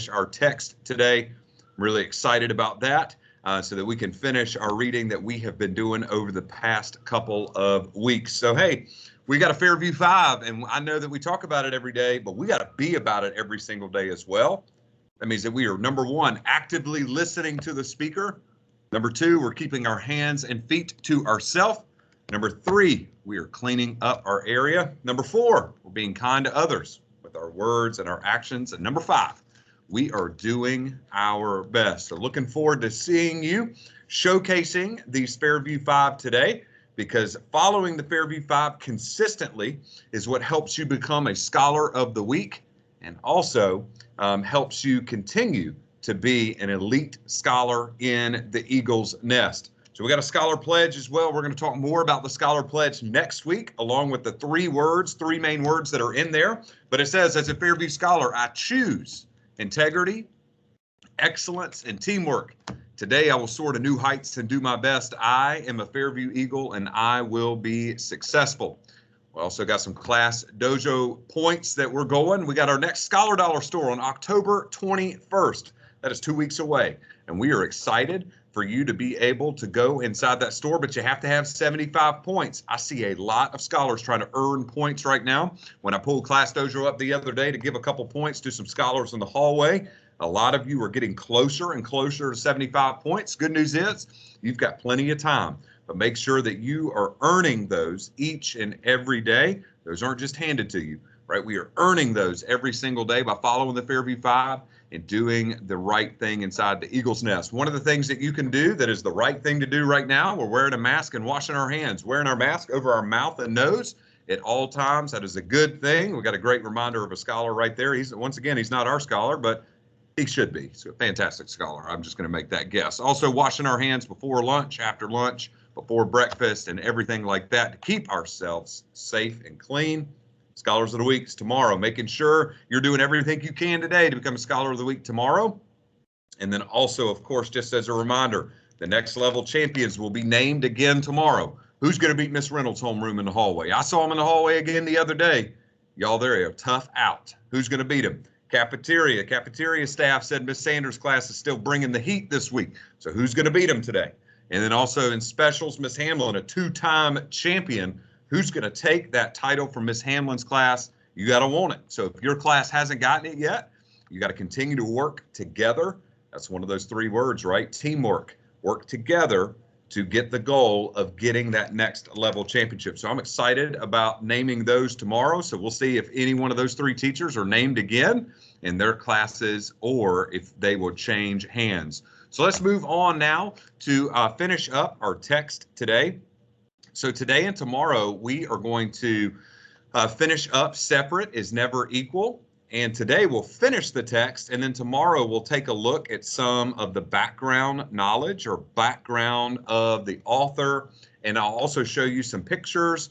our text today. I'm really excited about that so that we can finish our reading that we have been doing over the past couple of weeks. So, hey, we got a Fairview 5, and I know that we talk about it every day, but we got to be about it every single day as well. That means that we are, number one, actively listening to the speaker. Number two, we're keeping our hands and feet to ourselves. Number three, we are cleaning up our area. Number four, we're being kind to others with our words and our actions. And number five, we are doing our best. So looking forward to seeing you showcasing these Fairview 5 today, because following the Fairview 5 consistently is what helps you become a Scholar of the Week, and also helps you continue to be an elite scholar in the Eagles Nest. So we got a Scholar Pledge as well. We're going to talk more about the Scholar Pledge next week, along with the three main words that are in there. But it says, as a Fairview Scholar, I choose integrity, excellence, and teamwork. Today, I will soar to new heights and do my best. I am a Fairview Eagle, and I will be successful. We also got some Class Dojo points that we're going. We got our next Scholar Dollar store on October 21st. That is 2 weeks away, and we are excited for you to be able to go inside that store, but you have to have 75 points. I see a lot of scholars trying to earn points right now. When I pulled Class Dojo up the other day to give a couple points to some scholars in the hallway, a lot of you are getting closer and closer to 75 points. Good news is you've got plenty of time, but make sure that you are earning those each and every day. Those aren't just handed to you, right? We are earning those every single day by following the Fairview 5 and doing the right thing inside the Eagles Nest. One of the things that you can do that is the right thing to do right now, we're wearing a mask and washing our hands, wearing our mask over our mouth and nose at all times. That is a good thing. We got a great reminder of a scholar right there. Once again, he's not our scholar, but he should be. So a fantastic scholar. I'm just going to make that guess. Also washing our hands before lunch, after lunch, before breakfast, and everything like that to keep ourselves safe and clean. Scholars of the Week is tomorrow, making sure you're doing everything you can today to become a Scholar of the Week tomorrow. And then also, of course, just as a reminder, the next level champions will be named again tomorrow. Who's going to beat Miss Reynolds' homeroom in the hallway? I saw him in the hallway again the other day. Y'all, they're a tough out. Who's going to beat him? Cafeteria. Cafeteria staff said Miss Sanders' class is still bringing the heat this week. So who's going to beat him today? And then also in specials, Miss Hamlin, a two-time champion. Who's going to take that title from Miss Hamlin's class? You got to want it. So if your class hasn't gotten it yet, you got to continue to work together. That's one of those three words, right? Teamwork. Work together to get the goal of getting that next level championship. So I'm excited about naming those tomorrow. So we'll see if any one of those three teachers are named again in their classes or if they will change hands. So let's move on now to finish up our text today. So today and tomorrow, we are going to finish up Separate is Never Equal. And today we'll finish the text, and then tomorrow we'll take a look at some of the background knowledge or background of the author. And I'll also show you some pictures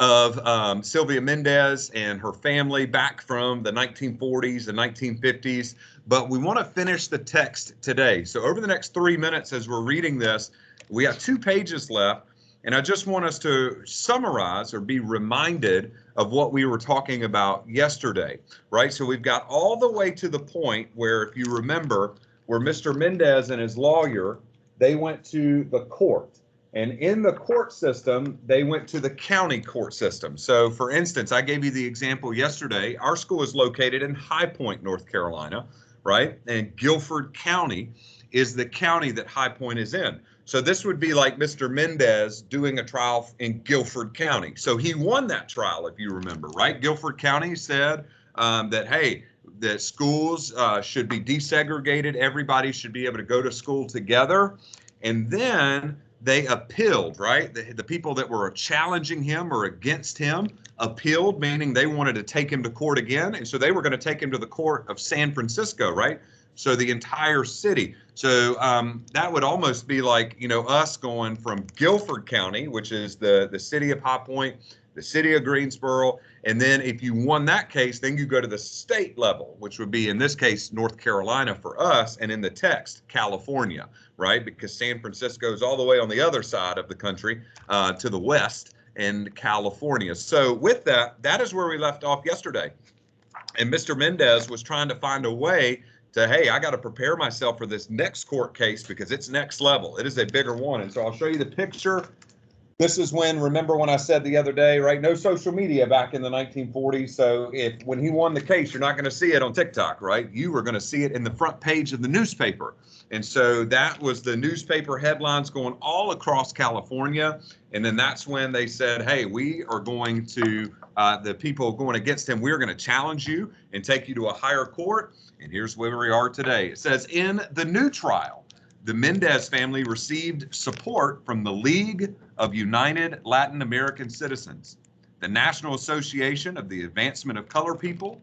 of Sylvia Mendez and her family back from the 1940s and 1950s. But we want to finish the text today. So over the next 3 minutes as we're reading this, we have 2 pages left. And I just want us to summarize or be reminded of what we were talking about yesterday, right? So we've got all the way to the point where, if you remember, where Mr. Mendez and his lawyer, they went to the court. And in the court system, they went to the county court system. So for instance, I gave you the example yesterday. Our school is located in High Point, North Carolina, right? And Guilford County is the county that High Point is in. So this would be like Mr. Mendez doing a trial in Guilford County. So he won that trial, if you remember, right? Guilford County said that, hey, that schools should be desegregated. Everybody should be able to go to school together. And then they appealed, right? The people that were challenging him or against him appealed, meaning they wanted to take him to court again. And so they were going to take him to the court of San Francisco, right? So the entire city. So that would almost be like, you know, us going from Guilford County, which is the city of High Point, the city of Greensboro. And then if you won that case, then you go to the state level, which would be, in this case, North Carolina for us, and in the text, California, right? Because San Francisco is all the way on the other side of the country to the west in California. So with that, that is where we left off yesterday. And Mr. Mendez was trying to find a way to, hey, I got to prepare myself for this next court case because it's next level. It is a bigger one. And so I'll show you the picture. This is when, remember when I said the other day, right? No social media back in the 1940s. So when he won the case, you're not going to see it on TikTok, right? You were going to see it in the front page of the newspaper. And so that was the newspaper headlines going all across California. And then that's when they said, hey, we are going to, the people going against him, we're going to challenge you and take you to a higher court. And here's where we are today. It says, in the new trial, the Mendez family received support from the League of United Latin American Citizens, the National Association of the Advancement of Color People,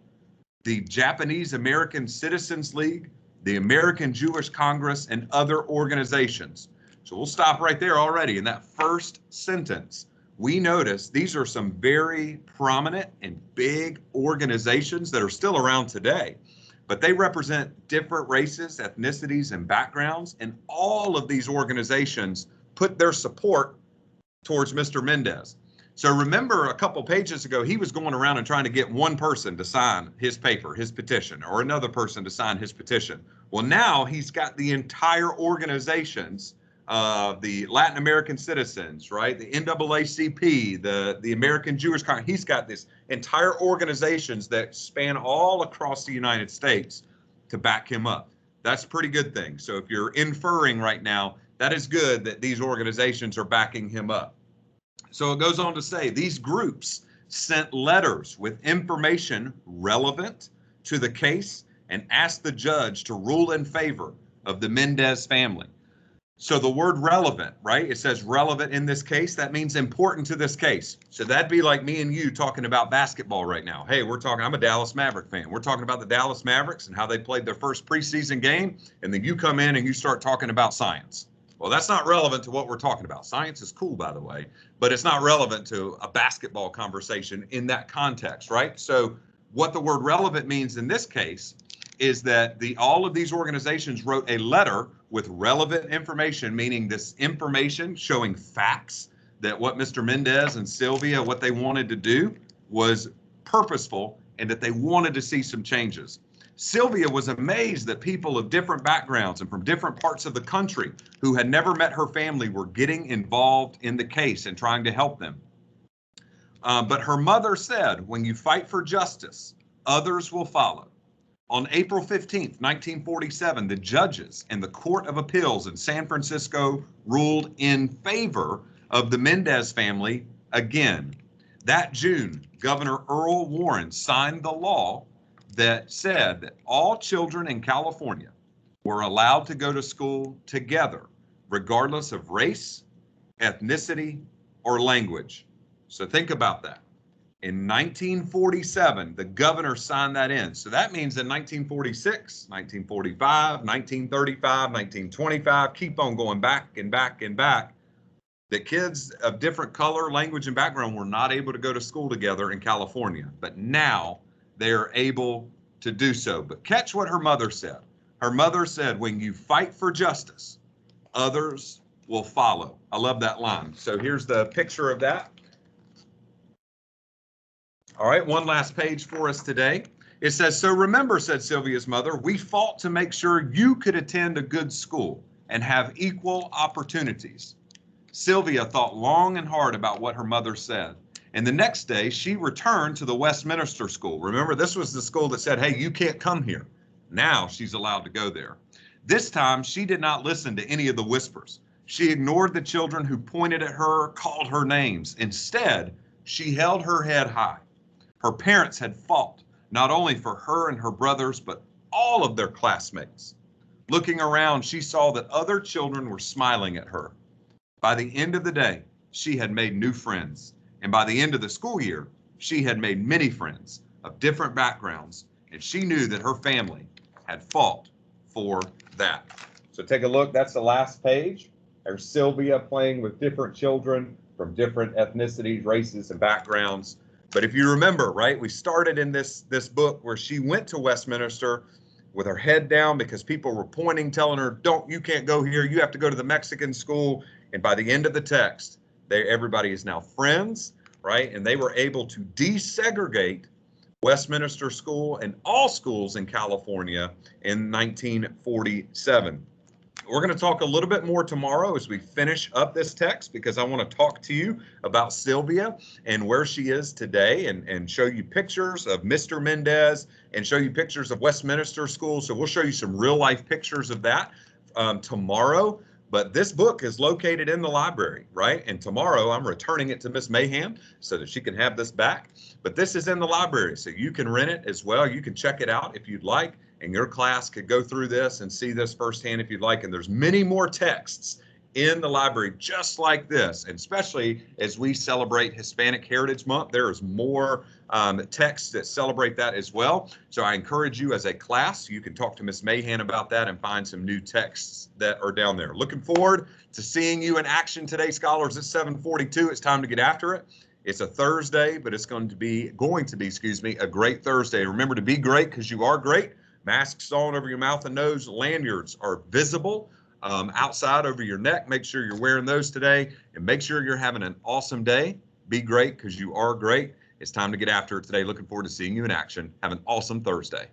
the Japanese American Citizens League, the American Jewish Congress, and other organizations. So we'll stop right there already. In that first sentence, we notice these are some very prominent and big organizations that are still around today. But they represent different races, ethnicities, and backgrounds. And all of these organizations put their support towards Mr. Mendez. So remember a couple pages ago, he was going around and trying to get one person to sign his paper, his petition, or another person to sign his petition. Well, now he's got the entire organizations, the Latin American Citizens, right? The NAACP, the American Jewish Congress. He's got this entire organizations that span all across the United States to back him up. That's a pretty good thing. So if you're inferring right now, that is good that these organizations are backing him up. So it goes on to say these groups sent letters with information relevant to the case and asked the judge to rule in favor of the Mendez family. So the word relevant, right? It says relevant in this case. That means important to this case. So that'd be like me and you talking about basketball right now. Hey, I'm a Dallas Maverick fan. We're talking about the Dallas Mavericks and how they played their first preseason game. And then you come in and you start talking about science. Well, that's not relevant to what we're talking about. Science is cool, by the way, but it's not relevant to a basketball conversation in that context, right? So what the word relevant means in this case is that all of these organizations wrote a letter with relevant information, meaning this information showing facts that what Mr. Mendez and Sylvia, what they wanted to do was purposeful and that they wanted to see some changes. Sylvia was amazed that people of different backgrounds and from different parts of the country who had never met her family were getting involved in the case and trying to help them. But her mother said, when you fight for justice, others will follow. On April 15th, 1947, the judges in the Court of Appeals in San Francisco ruled in favor of the Mendez family again. That June, Governor Earl Warren signed the law that said that all children in California were allowed to go to school together, regardless of race, ethnicity, or language. So think about that. In 1947, the governor signed that in. So that means in 1946, 1945, 1935, 1925, keep on going back and back and back, that kids of different color, language, and background were not able to go to school together in California. But now they are able to do so. But catch what her mother said. Her mother said, when you fight for justice, others will follow. I love that line. So here's the picture of that. All right, one last page for us today. It says, so remember, said Sylvia's mother, we fought to make sure you could attend a good school and have equal opportunities. Sylvia thought long and hard about what her mother said. And the next day, she returned to the Westminster School. Remember, this was the school that said, hey, you can't come here. Now she's allowed to go there. This time, she did not listen to any of the whispers. She ignored the children who pointed at her, called her names. Instead, she held her head high. Her parents had fought, not only for her and her brothers, but all of their classmates. Looking around, she saw that other children were smiling at her. By the end of the day, she had made new friends. And by the end of the school year, she had made many friends of different backgrounds. And she knew that her family had fought for that. So take a look. That's the last page. There's Sylvia playing with different children from different ethnicities, races, and backgrounds. But if you remember, right, we started in this book where she went to Westminster with her head down because people were pointing, telling her, you can't go here. You have to go to the Mexican school. And by the end of the text, everybody is now friends, right? And they were able to desegregate Westminster School, and all schools in California in 1947. We're going to talk a little bit more tomorrow as we finish up this text, because I want to talk to you about Sylvia and where she is today, and show you pictures of Mr. Mendez and show you pictures of Westminster School. So we'll show you some real life pictures of that tomorrow. But this book is located in the library, right? And tomorrow I'm returning it to Miss Mahan so that she can have this back. But this is in the library, so you can rent it as well. You can check it out if you'd like, and your class could go through this and see this firsthand if you'd like. And there's many more texts in the library just like this, and especially as we celebrate Hispanic Heritage Month, there is more texts that celebrate that as well. So I encourage you as a class, you can talk to Miss Mahan about that and find some new texts that are down there. Looking forward to seeing you in action today, scholars, at 7:42. It's time to get after it. It's a Thursday, but it's going to be, a great Thursday. Remember to be great, because you are great. Masks on over your mouth and nose. Lanyards are visible outside over your neck. Make sure you're wearing those today, and make sure you're having an awesome day. Be great, because you are great. It's time to get after it today. Looking forward to seeing you in action. Have an awesome Thursday.